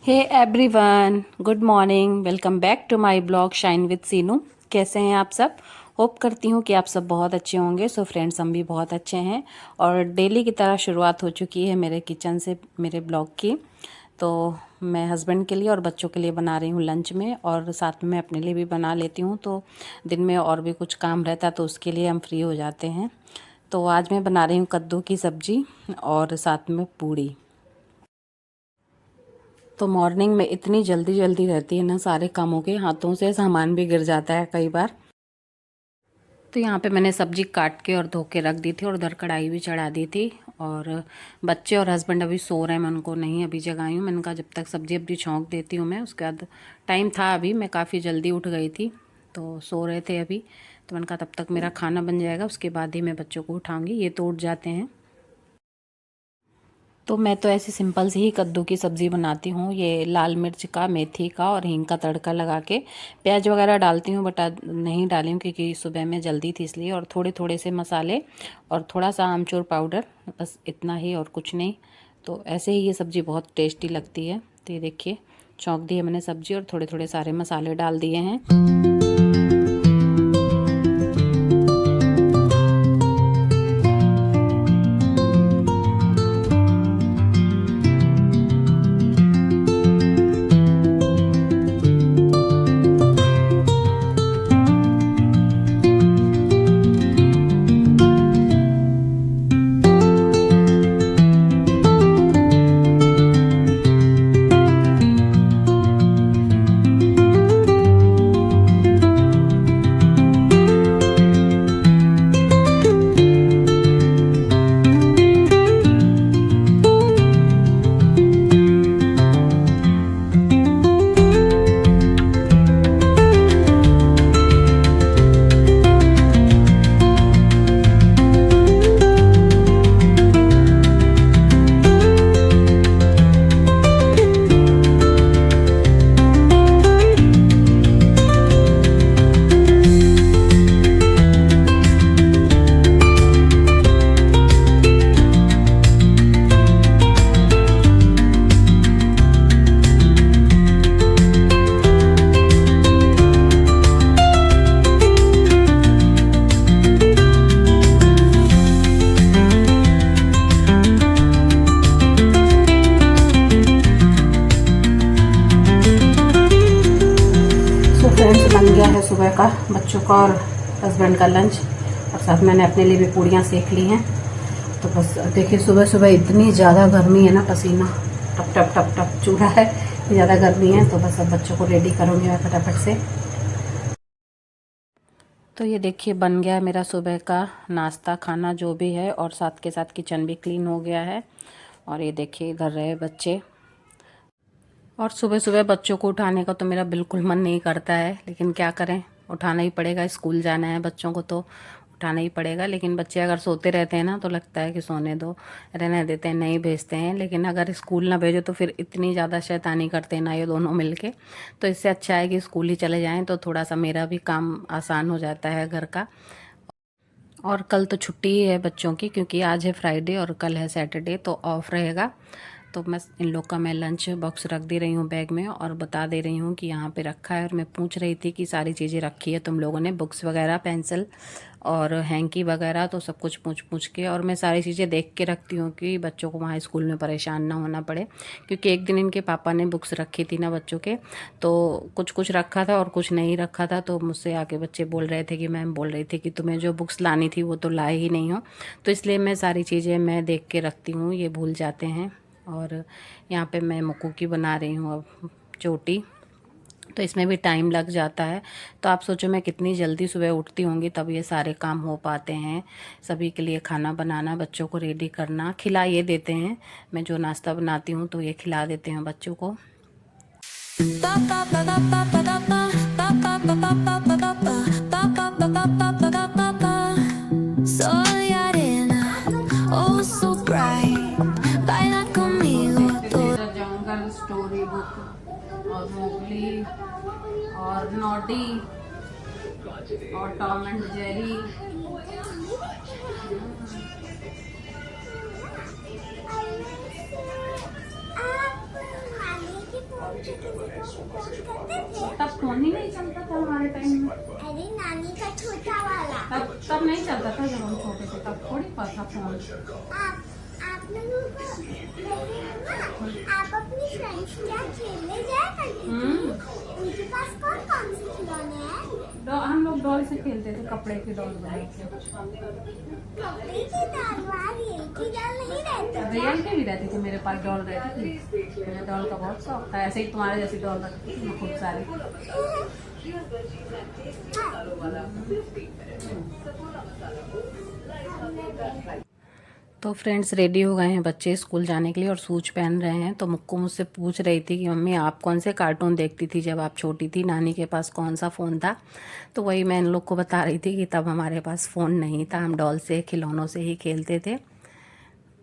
Hey everyone, good morning. Welcome back to my blog shine with Seenu. कैसे हैं आप सब? होप करती हूँ कि आप सब बहुत अच्छे होंगे। सो फ्रेंड्स, हम भी बहुत अच्छे हैं और डेली की तरह शुरुआत हो चुकी है मेरे किचन से, मेरे ब्लॉग की। तो मैं हस्बैंड के लिए और बच्चों के लिए बना रही हूँ लंच में, और साथ में अपने लिए भी बना लेती हूँ। तो दिन में और भी कुछ काम रहता है तो उसके लिए हम फ्री हो जाते हैं। तो आज मैं बना रही हूँ कद्दू की सब्ज़ी और साथ में पूड़ी। तो मॉर्निंग में इतनी जल्दी जल्दी रहती है ना, सारे कामों के, हाथों से सामान भी गिर जाता है कई बार। तो यहाँ पे मैंने सब्जी काट के और धो के रख दी थी और उधर कढ़ाई भी चढ़ा दी थी। और बच्चे और हस्बैंड अभी सो रहे हैं, मैं उनको नहीं अभी जगाई हूँ। मैंने कहा जब तक सब्जी अभी छौंक देती हूँ मैं, उसके बाद टाइम था अभी, मैं काफ़ी जल्दी उठ गई थी तो सो रहे थे अभी। तो मैंने कहा तब तक मेरा खाना बन जाएगा, उसके बाद ही मैं बच्चों को उठाऊँगी, ये तो उठ जाते हैं। तो मैं तो ऐसी सिंपल सी ही कद्दू की सब्ज़ी बनाती हूँ। ये लाल मिर्च का, मेथी का और हींग का तड़का लगा के, प्याज वगैरह डालती हूँ बट आज नहीं डाली हूँ क्योंकि सुबह में जल्दी थी इसलिए। और थोड़े थोड़े से मसाले और थोड़ा सा आमचूर पाउडर, बस इतना ही और कुछ नहीं। तो ऐसे ही ये सब्ज़ी बहुत टेस्टी लगती है। तो ये देखिए, छौंक दी है मैंने सब्ज़ी और थोड़े थोड़े सारे मसाले डाल दिए हैं। फ्रेंड्स, बन गया है सुबह का बच्चों का और हस्बैंड का लंच, और साथ मैंने अपने लिए भी पूड़ियाँ सेक ली हैं। तो बस देखिए, सुबह सुबह इतनी ज़्यादा गर्मी है ना, पसीना टप टप टप टप चूड़ रहा है, इतनी ज़्यादा गर्मी है। तो बस अब बच्चों को रेडी करूँगी मैं फटाफट से। तो ये देखिए, बन गया मेरा सुबह का नाश्ता, खाना जो भी है, और साथ के साथ किचन भी क्लीन हो गया है। और ये देखिए, इधर रहे बच्चे। और सुबह सुबह बच्चों को उठाने का तो मेरा बिल्कुल मन नहीं करता है, लेकिन क्या करें, उठाना ही पड़ेगा। स्कूल जाना है बच्चों को तो उठाना ही पड़ेगा। लेकिन बच्चे अगर सोते रहते हैं ना तो लगता है कि सोने दो, रहने देते हैं, नहीं भेजते हैं। लेकिन अगर स्कूल ना भेजो तो फिर इतनी ज़्यादा शैतानी करते हैं ना ये दोनों मिलके। तो इससे अच्छा है कि स्कूल ही चले जाएँ, तो थोड़ा सा मेरा भी काम आसान हो जाता है घर का। और कल तो छुट्टी ही है बच्चों की, क्योंकि आज है फ्राइडे और कल है सैटरडे, तो ऑफ रहेगा। तो मैं इन लोग का मैं लंच बॉक्स रख दे रही हूँ बैग में, और बता दे रही हूँ कि यहाँ पे रखा है। और मैं पूछ रही थी कि सारी चीज़ें रखी है तुम लोगों ने, बुक्स वगैरह, पेंसिल और हैंकी वगैरह, तो सब कुछ पूछ के। और मैं सारी चीज़ें देख के रखती हूँ कि बच्चों को वहाँ स्कूल में परेशान ना होना पड़े। क्योंकि एक दिन इनके पापा ने बुक्स रखी थी ना बच्चों के, तो कुछ कुछ रखा था और कुछ नहीं रखा था। तो मुझसे आके बच्चे बोल रहे थे कि मैम बोल रही थी कि तुम्हें जो बुक्स लानी थी वो तो लाए ही नहीं हो। तो इसलिए मैं सारी चीज़ें मैं देख के रखती हूँ, ये भूल जाते हैं। और यहाँ पे मैं मुक्कू की बना रही हूँ अब चोटी, तो इसमें भी टाइम लग जाता है। तो आप सोचो मैं कितनी जल्दी सुबह उठती होंगी तब ये सारे काम हो पाते हैं। सभी के लिए खाना बनाना, बच्चों को रेडी करना, खिला ये देते हैं। मैं जो नाश्ता बनाती हूँ तो ये खिला देते हैं बच्चों को। स्टोरी बुक और मोगली और नॉटी और टॉम एंड जेरी। तब नहीं चलता था जब हम छोटे थे, तब थोड़ी पता फोन। आप लोगों को आप अपनी फ्रेंड्स क्या खेलने जाया करते थे? उनके पास कौन कौन से खिलौने हैं? हम लोग डॉल से खेलते थे, कपड़े की डॉल बना के। कपड़े की डॉल? वहाँ रियल की डॉल नहीं रहती? रियल की भी रहती थी, मेरे पास डॉल रहती थी। मुझे डॉल का बहुत शौक था, ऐसे ही तुम्हारे जैसी डॉल रखती थी मैं खूब सारी। तो फ्रेंड्स रेडी हो गए हैं बच्चे स्कूल जाने के लिए और शूज पहन रहे हैं। तो मुक्कू मुझसे पूछ रही थी कि मम्मी आप कौन से कार्टून देखती थी जब आप छोटी थी, नानी के पास कौन सा फ़ोन था। तो वही मैं इन लोग को बता रही थी कि तब हमारे पास फ़ोन नहीं था, हम डॉल से खिलौनों से ही खेलते थे।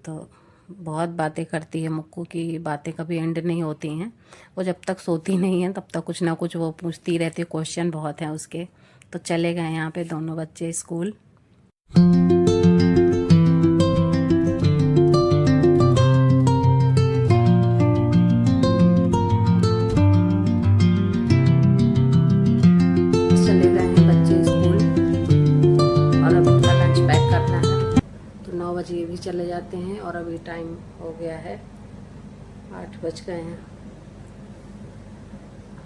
तो बहुत बातें करती है मुक्कू की, बातें कभी एंड नहीं होती हैं। वो जब तक सोती नहीं है तब तक कुछ ना कुछ वो पूछती रहती है, क्वेश्चन बहुत हैं उसके। तो चले गए यहाँ पे दोनों बच्चे स्कूल। चले गए हैं बच्चे स्कूल और अब उनका लंच पैक करना है। तो 9 बजे ये भी चले जाते हैं और अभी टाइम हो गया है 8 बज गए हैं।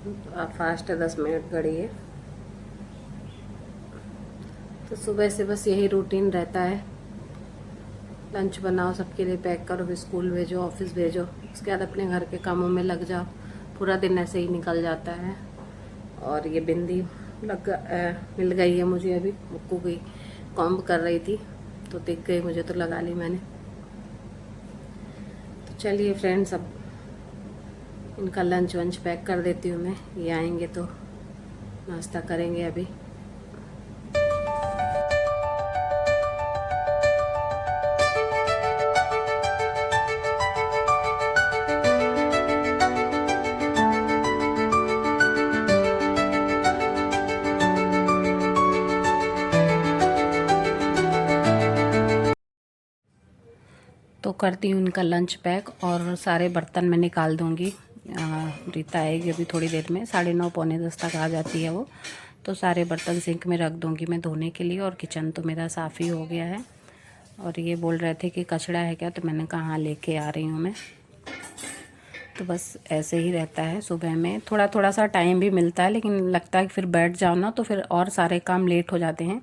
तो आप फास्ट है, 10 मिनट घड़ी है। तो सुबह से बस यही रूटीन रहता है, लंच बनाओ, सबके लिए पैक करो, फिर स्कूल भेजो, ऑफिस भेजो, उसके बाद अपने घर के कामों में लग जाओ। पूरा दिन ऐसे ही निकल जाता है। और ये बिंदी मिल गई है मुझे, अभी मुक्कू की कॉम्ब कर रही थी तो दिख गई मुझे, तो लगा ली मैंने। तो चलिए फ्रेंड्स, अब इनका लंच वंच पैक कर देती हूँ मैं, ये आएंगे तो नाश्ता करेंगे अभी। तो करती हूँ इनका लंच पैक और सारे बर्तन मैं निकाल दूँगी। रीता आएगी अभी थोड़ी देर में, 9:30 पौने 10 तक आ जाती है वो। तो सारे बर्तन सिंक में रख दूँगी मैं धोने के लिए। और किचन तो मेरा साफ़ ही हो गया है। और ये बोल रहे थे कि कचड़ा है क्या, तो मैंने कहा हाँ लेके आ रही हूँ मैं। तो बस ऐसे ही रहता है, सुबह में थोड़ा थोड़ा सा टाइम भी मिलता है, लेकिन लगता है कि फिर बैठ जाओ ना तो फिर और सारे काम लेट हो जाते हैं।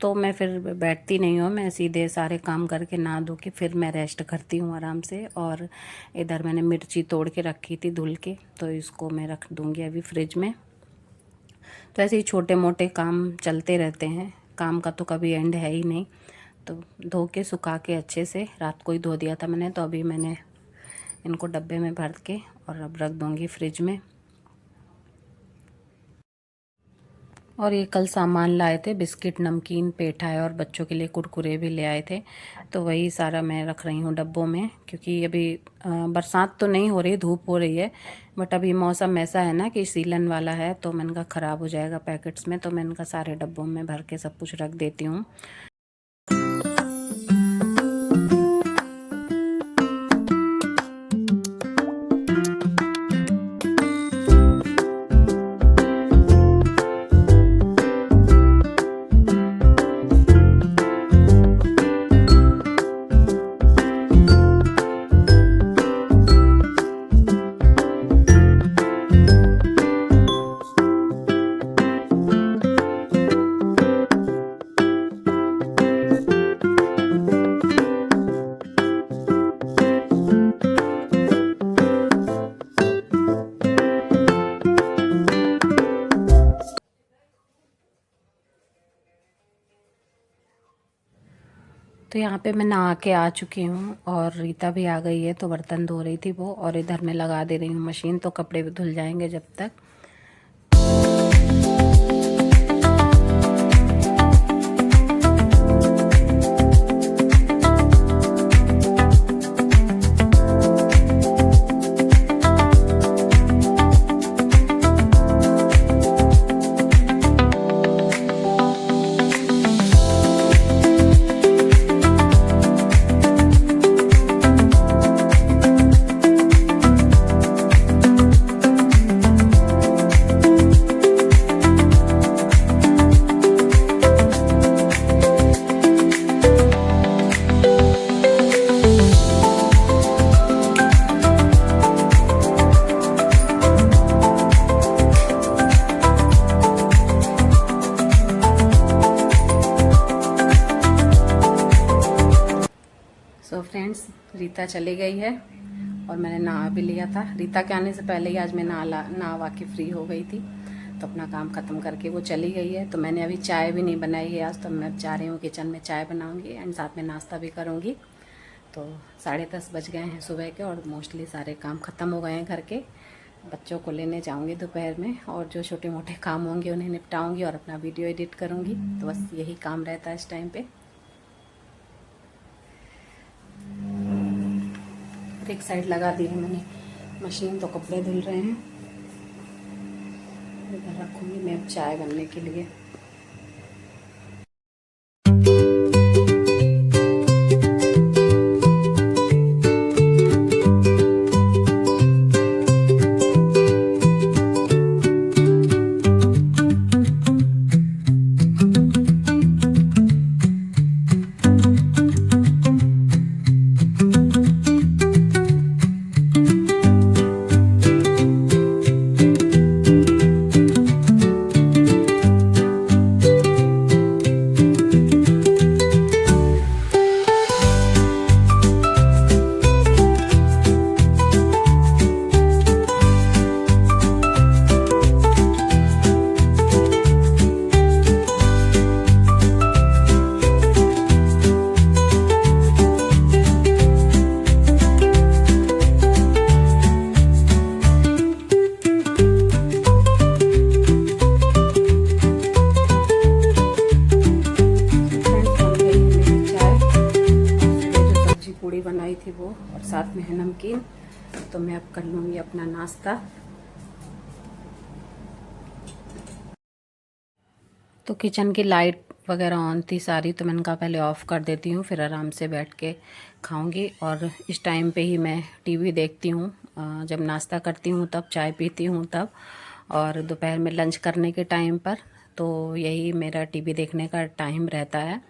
तो मैं फिर बैठती नहीं हूँ, मैं सीधे सारे काम करके नहा धो के फिर मैं रेस्ट करती हूँ आराम से। और इधर मैंने मिर्ची तोड़ के रखी थी धुल के, तो इसको मैं रख दूँगी अभी फ्रिज में। तो ऐसे ही छोटे मोटे काम चलते रहते हैं, काम का तो कभी एंड है ही नहीं। तो धो के सुखा के अच्छे से रात को ही धो दिया था मैंने, तो अभी मैंने इनको डब्बे में भर के और अब रख दूँगी फ्रिज में। और ये कल सामान लाए थे, बिस्किट, नमकीन, पेठाए और बच्चों के लिए कुरकुरे भी ले आए थे। तो वही सारा मैं रख रही हूँ डब्बों में, क्योंकि अभी बरसात तो नहीं हो रही, धूप हो रही है, बट अभी मौसम ऐसा है ना कि सीलन वाला है, तो मैंने कहा ख़राब हो जाएगा पैकेट्स में। तो मैंने कहा सारे डब्बों में भर के सब कुछ रख देती हूँ। तो यहाँ पे मैं नहा के आ चुकी हूँ और रीता भी आ गई है, तो बर्तन धो रही थी वो, और इधर मैं लगा दे रही हूँ मशीन, तो कपड़े भी धुल जाएंगे जब तक। रीता चली गई है और मैंने नहा भी लिया था। रीता के आने से पहले ही आज मैं नहा के फ्री हो गई थी, तो अपना काम ख़त्म करके वो चली गई है। तो मैंने अभी चाय भी नहीं बनाई है आज, तो मैं जा रही हूँ किचन में चाय बनाऊँगी एंड साथ में नाश्ता भी करूँगी। तो 10:30 बज गए हैं सुबह के और मोस्टली सारे काम ख़त्म हो गए हैं घर के। बच्चों को लेने जाऊंगी दोपहर में और जो छोटे मोटे काम होंगे उन्हें निपटाऊंगी और अपना वीडियो एडिट करूंगी। तो बस यही काम रहता है इस टाइम पे। एक साइड लगा दी है मैंने मशीन, तो कपड़े धुल रहे हैं। इधर रखूंगी मैं अब चाय बनने के लिए। बनाई थी वो और साथ में है नमकीन। तो मैं अब कर लूँगी अपना नाश्ता। तो किचन की लाइट वगैरह ऑन थी सारी, तो मैंने कहा पहले ऑफ़ कर देती हूँ, फिर आराम से बैठ के खाऊंगी। और इस टाइम पे ही मैं टीवी देखती हूँ, जब नाश्ता करती हूँ तब, चाय पीती हूँ तब, और दोपहर में लंच करने के टाइम पर। तो यही मेरा टीवी देखने का टाइम रहता है।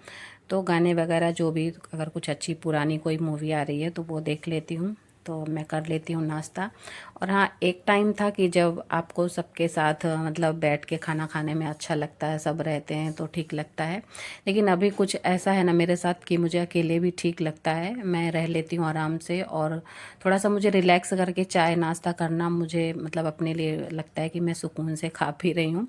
तो गाने वगैरह जो भी, अगर कुछ अच्छी पुरानी कोई मूवी आ रही है तो वो देख लेती हूँ। तो मैं कर लेती हूँ नाश्ता। और हाँ, एक टाइम था कि जब आपको सबके साथ मतलब बैठ के खाना खाने में अच्छा लगता है, सब रहते हैं तो ठीक लगता है। लेकिन अभी कुछ ऐसा है ना मेरे साथ कि मुझे अकेले भी ठीक लगता है, मैं रह लेती हूँ आराम से। और थोड़ा सा मुझे रिलैक्स करके चाय नाश्ता करना मुझे मतलब अपने लिए लगता है कि मैं सुकून से खा पी रही हूँ,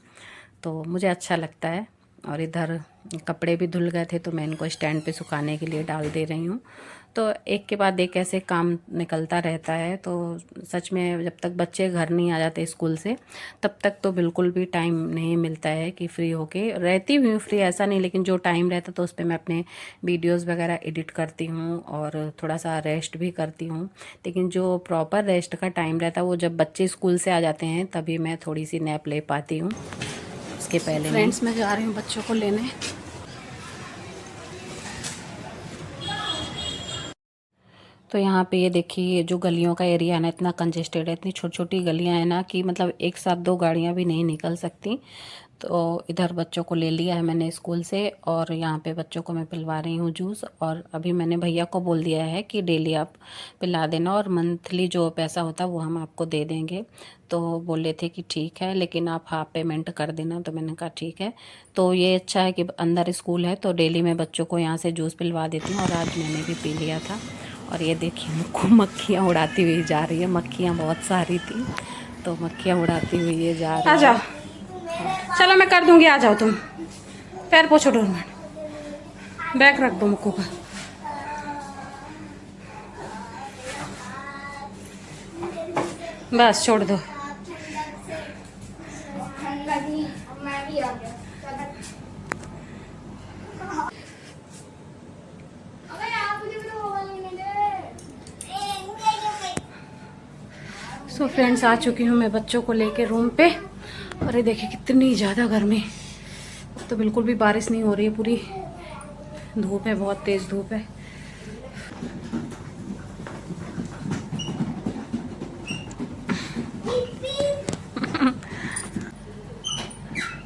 तो मुझे अच्छा लगता है। और इधर कपड़े भी धुल गए थे तो मैं इनको स्टैंड पे सुखाने के लिए डाल दे रही हूँ। तो एक के बाद एक ऐसे काम निकलता रहता है। तो सच में जब तक बच्चे घर नहीं आ जाते स्कूल से तब तक तो बिल्कुल भी टाइम नहीं मिलता है कि फ्री होके रहती हूँ। फ्री ऐसा नहीं, लेकिन जो टाइम रहता तो उस पर मैं अपने वीडियोस वगैरह एडिट करती हूँ और थोड़ा सा रेस्ट भी करती हूँ। लेकिन जो प्रॉपर रेस्ट का टाइम रहता है वो जब बच्चे स्कूल से आ जाते हैं तभी मैं थोड़ी सी नैप ले पाती हूँ। उसके पहले फ्रेंड्स मैं जा रही हूँ बच्चों को लेने। तो यहाँ पे ये देखिए, जो गलियों का एरिया है ना इतना कंजेस्टेड है, इतनी छोटी छोटी गलियाँ हैं ना कि मतलब एक साथ 2 गाड़ियाँ भी नहीं निकल सकती। तो इधर बच्चों को ले लिया है मैंने स्कूल से और यहाँ पे बच्चों को मैं पिलवा रही हूँ जूस। और अभी मैंने भैया को बोल दिया है कि डेली आप पिला देना और मंथली जो पैसा होता है वो हम आपको दे देंगे। तो बोले थे कि ठीक है, लेकिन आप हाफ पेमेंट कर देना। तो मैंने कहा ठीक है। तो ये अच्छा है कि अंदर स्कूल है तो डेली मैं बच्चों को यहाँ से जूस पिलवा देती हूँ। और आज मैंने भी पी लिया था। और ये देखिए मुझको मक्खियाँ उड़ाती हुई जा रही है, मक्खियाँ बहुत सारी थी तो मक्खियाँ उड़ाती हुई ये जा रही है। आ जाओ, चलो मैं कर दूंगी, आ जाओ तुम। पैर पोछो डोरमेट, बैग रख दो मुक्कू का। बस छोड़ दो। सो फ्रेंड्स, आ चुकी हूँ मैं बच्चों को लेके रूम पे। और ये देखिए कितनी ज़्यादा गर्मी, तो बिल्कुल भी बारिश नहीं हो रही है, पूरी धूप है, बहुत तेज़ धूप है।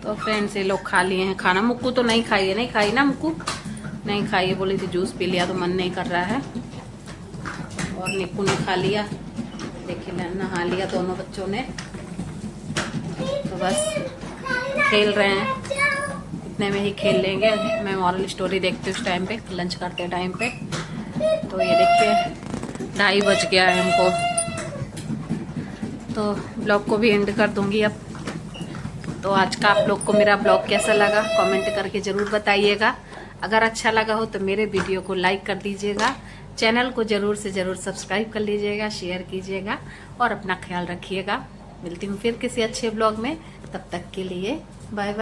तो फ्रेंड्स ये लोग खा लिए हैं खाना। मुक्कू तो नहीं खाई है, नहीं खाई ना मुक्कू, नहीं खाई है, बोली थी जूस पी लिया तो मन नहीं कर रहा है। और निक्कू ने खा लिया, देखिए नहा लिया दोनों बच्चों ने। तो बस खेल रहे हैं, इतने में ही खेल लेंगे। मैं मॉरल स्टोरी देखती हूँ उस टाइम पे, लंच करते टाइम पे। तो ये देखिए 2:30 बज गया है हमको। तो ब्लॉग को भी एंड कर दूंगी अब। तो आज का आप लोग को मेरा ब्लॉग कैसा लगा कमेंट करके ज़रूर बताइएगा। अगर अच्छा लगा हो तो मेरे वीडियो को लाइक कर दीजिएगा, चैनल को ज़रूर से ज़रूर सब्सक्राइब कर लीजिएगा, शेयर कीजिएगा और अपना ख्याल रखिएगा। मिलती हूँ फिर किसी अच्छे ब्लॉग में, तब तक के लिए बाय बाय।